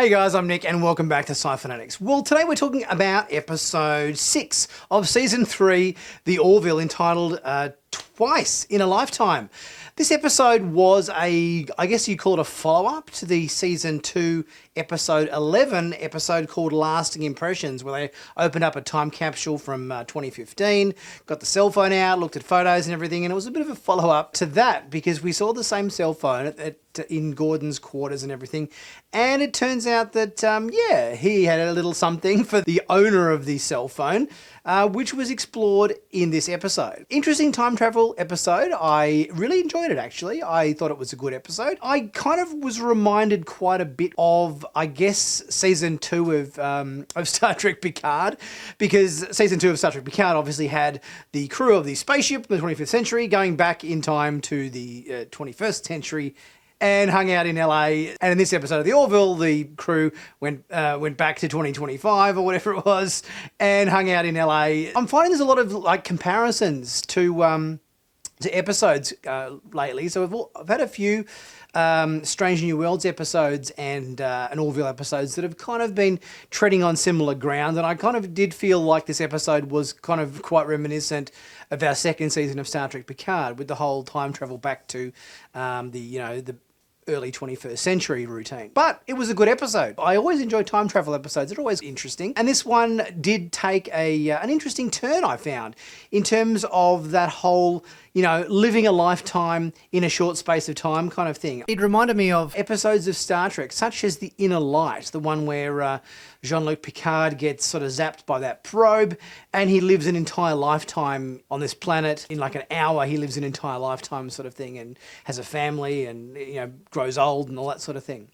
Hey guys, I'm Nick and welcome back to Sci-Finatics. Well, today we're talking about episode 6 of season 3, The Orville, entitled Twice in a Lifetime. This episode was I guess you call it a follow-up to the season 2 episode 11 episode called Lasting Impressions, where they opened up a time capsule from 2015, got the cell phone out, looked at photos and everything, and it was a bit of a follow-up to that because we saw the same cell phone in Gordon's quarters and everything, and it turns out that, he had a little something for the owner of the cell phone, which was explored in this episode. Interesting time travel episode. I really enjoyed it, actually. I thought it was a good episode. I kind of was reminded quite a bit of, I guess, season 2 of Star Trek Picard, because season 2 of Star Trek Picard obviously had the crew of the spaceship in the 25th century going back in time to the 21st century and hung out in LA. And in this episode of The Orville, the crew went back to 2025 or whatever it was and hung out in LA. I'm finding there's a lot of comparisons to episodes lately. So I've had a few Strange New Worlds episodes and Orville episodes that have kind of been treading on similar ground, and I kind of did feel like this episode was kind of quite reminiscent of our second season of Star Trek Picard, with the whole time travel back to the early 21st century routine. But it was a good episode. I always enjoy time travel episodes. They're always interesting. And this one did take an interesting turn, I found, in terms of that whole, living a lifetime in a short space of time kind of thing. It reminded me of episodes of Star Trek, such as The Inner Light, the one where Jean-Luc Picard gets sort of zapped by that probe and he lives an entire lifetime on this planet. In like an hour, he lives an entire lifetime sort of thing and has a family and, grows old and all that sort of thing.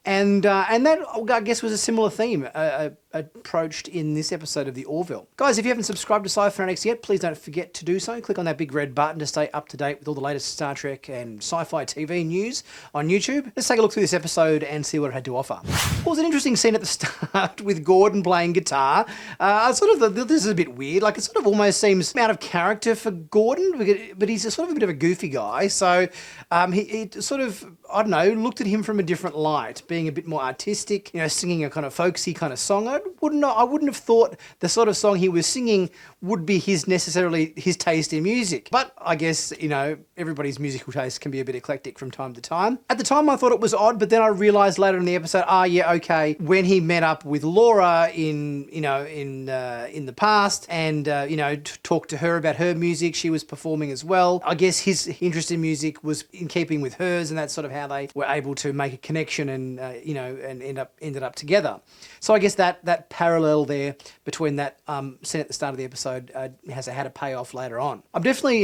And that, I guess, was a similar theme approached in this episode of The Orville. Guys, if you haven't subscribed to Sci-Finatics yet, please don't forget to do so. Click on that big red button to stay up to date with all the latest Star Trek and sci-fi TV news on YouTube. Let's take a look through this episode and see what it had to offer. Well, it was an interesting scene at the start with Gordon playing guitar. This is a bit weird. Like, it sort of almost seems out of character for Gordon, but he's sort of a bit of a goofy guy. So he sort of, I don't know, looked at him from a different light, being a bit more artistic, singing a kind of folksy kind of song. I wouldn't have thought the sort of song he was singing would be necessarily his taste in music. But I guess, everybody's musical taste can be a bit eclectic from time to time. At the time I thought it was odd, but then I realised later in the episode, when he met up with Laura in the past and, talked to her about her music, she was performing as well. I guess his interest in music was in keeping with hers, and that's sort of how they were able to make a connection and, and ended up together. So I guess that parallel there between that scene at the start of the episode has had a payoff later on. I'm definitely,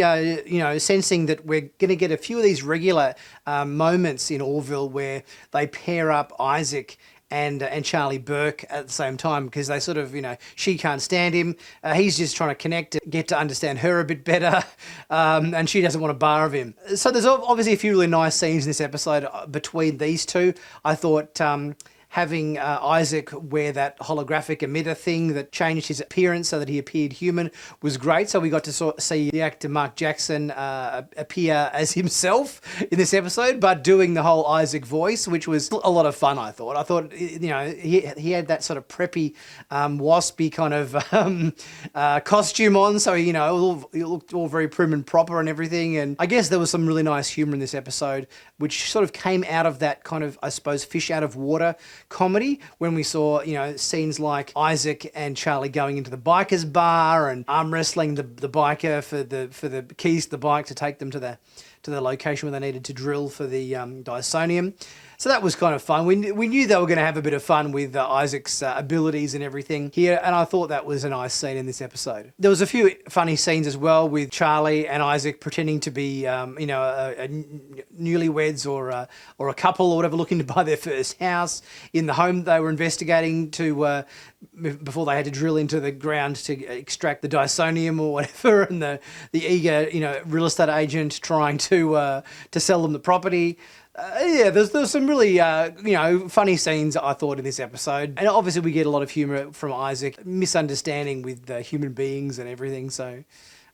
sensing that we're going to get a few of these regular moments in Orville where they pair up Isaac and Charlie Burke at the same time, because they sort of, she can't stand him. He's just trying to connect, get to understand her a bit better, and she doesn't want a bar of him. So there's obviously a few really nice scenes in this episode between these two. I thought having Isaac wear that holographic emitter thing that changed his appearance so that he appeared human was great. So we got to see the actor Mark Jackson appear as himself in this episode, but doing the whole Isaac voice, which was a lot of fun, I thought. I thought, he had that sort of preppy, waspy kind of costume on, so, he looked all very prim and proper and everything. And I guess there was some really nice humour in this episode, which sort of came out of that kind of, I suppose, fish out of water comedy, when we saw, scenes like Isaac and Charlie going into the biker's bar and arm wrestling the biker for the keys to the bike to take them to the location where they needed to drill for the Dysonium. So that was kind of fun. We knew they were going to have a bit of fun with Isaac's abilities and everything here, and I thought that was a nice scene in this episode. There was a few funny scenes as well with Charlie and Isaac pretending to be, newlyweds or a couple or whatever, looking to buy their first house in the home they were investigating before they had to drill into the ground to extract the Dysonium or whatever, and the eager, real estate agent trying to sell them the property. There's some really, funny scenes, I thought, in this episode. And obviously we get a lot of humour from Isaac, misunderstanding with human beings and everything. So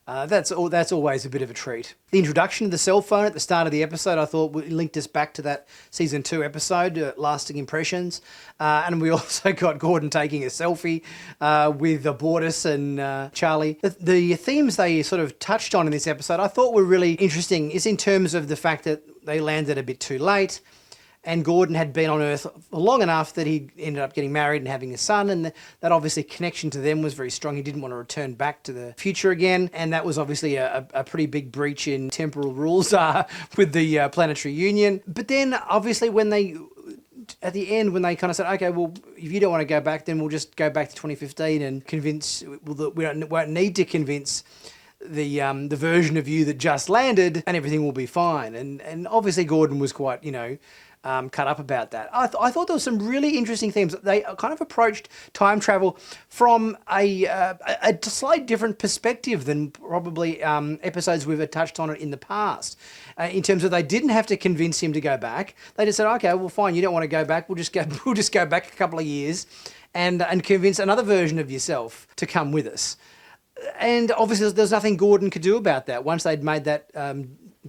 That's always a bit of a treat. The introduction of the cell phone at the start of the episode, I thought linked us back to that season 2 episode, Lasting Impressions. And we also got Gordon taking a selfie with Bortus and Charlie. The themes they sort of touched on in this episode I thought were really interesting, is in terms of the fact that they landed a bit too late. And Gordon had been on Earth long enough that he ended up getting married and having a son, and that obviously connection to them was very strong. He didn't want to return back to the future again, and that was obviously a pretty big breach in temporal rules with the planetary union. But then, obviously, at the end, when they kind of said, okay, well, if you don't want to go back, then we'll just go back to 2015 and convince, we won't need to convince the version of you that just landed, and everything will be fine. And obviously Gordon was quite, cut up about that. I thought there were some really interesting themes. They kind of approached time travel from a slightly different perspective than probably episodes we've touched on it in the past. In terms of they didn't have to convince him to go back. They just said, okay, well, fine, you don't want to go back. We'll just go back a couple of years and convince another version of yourself to come with us. And obviously, there's nothing Gordon could do about that. Once they'd made that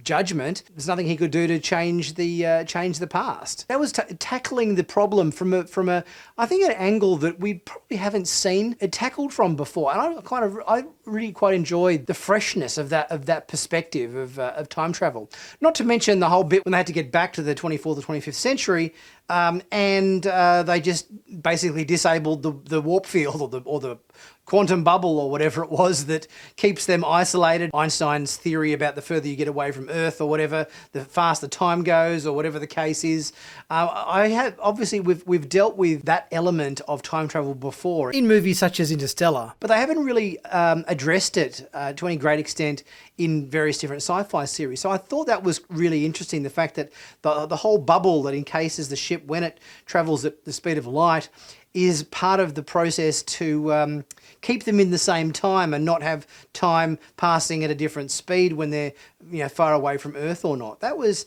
judgment, there's nothing he could do to change the past. That was tackling the problem from a I think an angle that we probably haven't seen it tackled from before. And I really quite enjoyed the freshness of that perspective of time travel. Not to mention the whole bit when they had to get back to the 24th or 25th century. And they just basically disabled the warp field or the quantum bubble or whatever it was that keeps them isolated. Einstein's theory about the further you get away from Earth or whatever, the faster time goes or whatever the case is. Obviously we've dealt with that element of time travel before in movies such as Interstellar, but they haven't really addressed it to any great extent in various different sci-fi series. So I thought that was really interesting, the fact that the whole bubble that encases the ship when it travels at the speed of light is part of the process to keep them in the same time and not have time passing at a different speed when they're far away from Earth or not. That was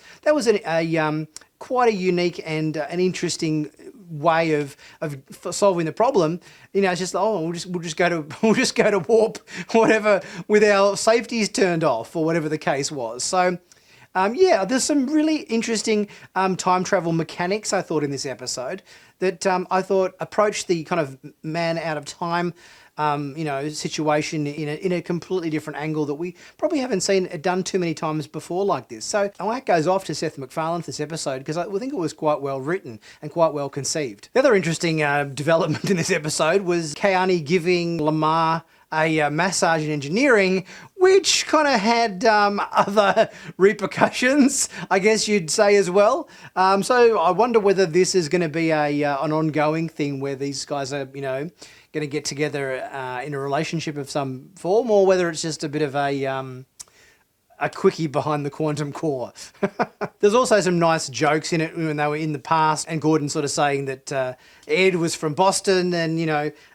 quite a unique and an interesting way of solving the problem. It's just we'll just go to warp whatever with our safeties turned off or whatever the case was. So there's some really interesting time travel mechanics, I thought, in this episode that I thought approached the kind of man out of time situation in a completely different angle that we probably haven't seen it done too many times before like this. So my hat goes off to Seth MacFarlane for this episode, because I think it was quite well written and quite well conceived. The other interesting development in this episode was Kearney giving Lamar a massage in engineering, which kind of had other repercussions, I guess you'd say, as well. So I wonder whether this is going to be an ongoing thing where these guys are, going to get together in a relationship of some form, or whether it's just a bit of a quickie behind the quantum core. There's also some nice jokes in it when they were in the past, and Gordon sort of saying that Ed was from Boston, and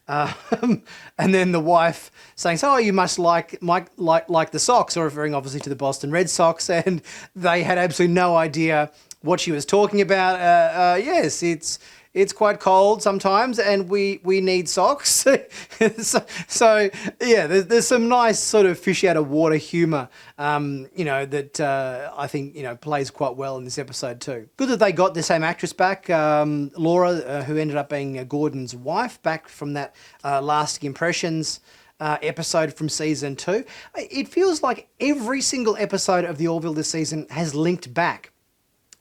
and then the wife saying, "So you must like the Sox," or referring obviously to the Boston Red Sox, and they had absolutely no idea what she was talking about. Yes, it's quite cold sometimes, and we need socks. so yeah, there's some nice sort of fish out of water humour, that I think plays quite well in this episode too. Good that they got the same actress back, Laura, who ended up being Gordon's wife, back from that Lasting Impressions episode from season 2. It feels like every single episode of the Orville this season has linked back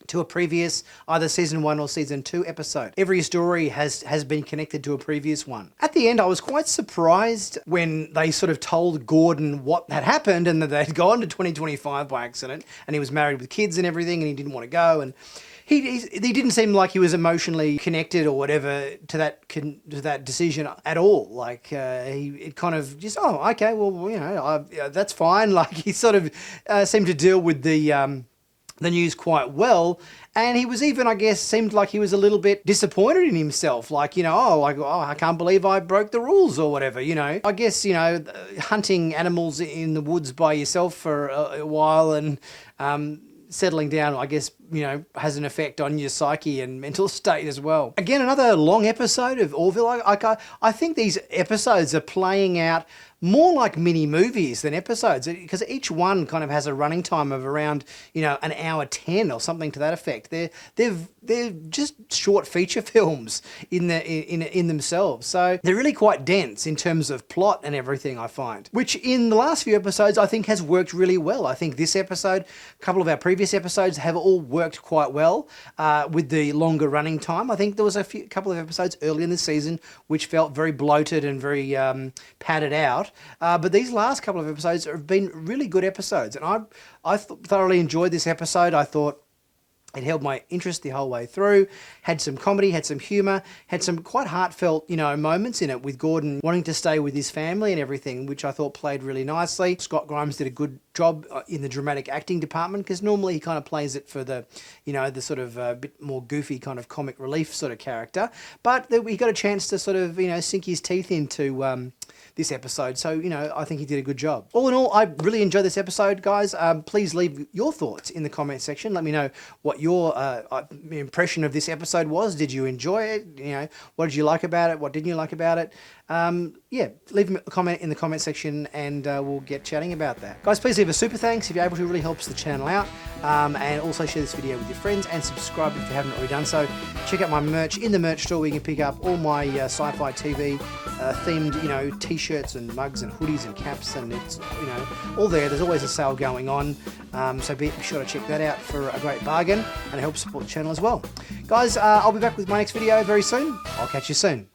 to a previous either season 1 or season 2 episode. Every story has been connected to a previous one. At the end, I was quite surprised when they sort of told Gordon what had happened and that they'd gone to 2025 by accident, and he was married with kids and everything, and he didn't want to go, and he didn't seem like he was emotionally connected or whatever to that decision at all. Like it kind of just, okay, well, that's fine. Like he sort of seemed to deal with the news quite well, and he was even, I guess, seemed like he was a little bit disappointed in himself, like, I can't believe I broke the rules or whatever, I guess, hunting animals in the woods by yourself for a while and settling down, I guess, has an effect on your psyche and mental state as well. Again, another long episode of Orville. I think these episodes are playing out more like mini movies than episodes, because each one kind of has a running time of around an hour 10 or something to that effect. They're just short feature films in themselves, so they're really quite dense in terms of plot and everything, I find, which in the last few episodes I think has worked really well. I think this episode, a couple of our previous episodes have all worked quite well with the longer running time. I think there was a couple of episodes early in the season which felt very bloated and very padded out. But these last couple of episodes have been really good episodes, and I thoroughly enjoyed this episode. I thought it held my interest the whole way through, had some comedy, had some humour, had some quite heartfelt, moments in it, with Gordon wanting to stay with his family and everything, which I thought played really nicely. Scott Grimes did a good job in the dramatic acting department, because normally he kind of plays it for the, the sort of bit more goofy kind of comic relief sort of character. But we got a chance to sort of, sink his teeth into this episode. So, I think he did a good job. All in all, I really enjoyed this episode, guys. Please leave your thoughts in the comment section. Let me know what your impression of this episode was. Did you enjoy it? What did you like about it? What didn't you like about it? Yeah, leave a comment in the comment section, and we'll get chatting about that. Guys, please leave a super thanks if you're able to. It really helps the channel out. And also share this video with your friends, and subscribe if you haven't already done so. Check out my merch in the merch store, where you can pick up all my sci-fi TV themed, t-shirts and mugs and hoodies and caps, and it's, all there. There's always a sale going on. So be sure to check that out for a great bargain, and it helps support the channel as well. Guys, I'll be back with my next video very soon. I'll catch you soon.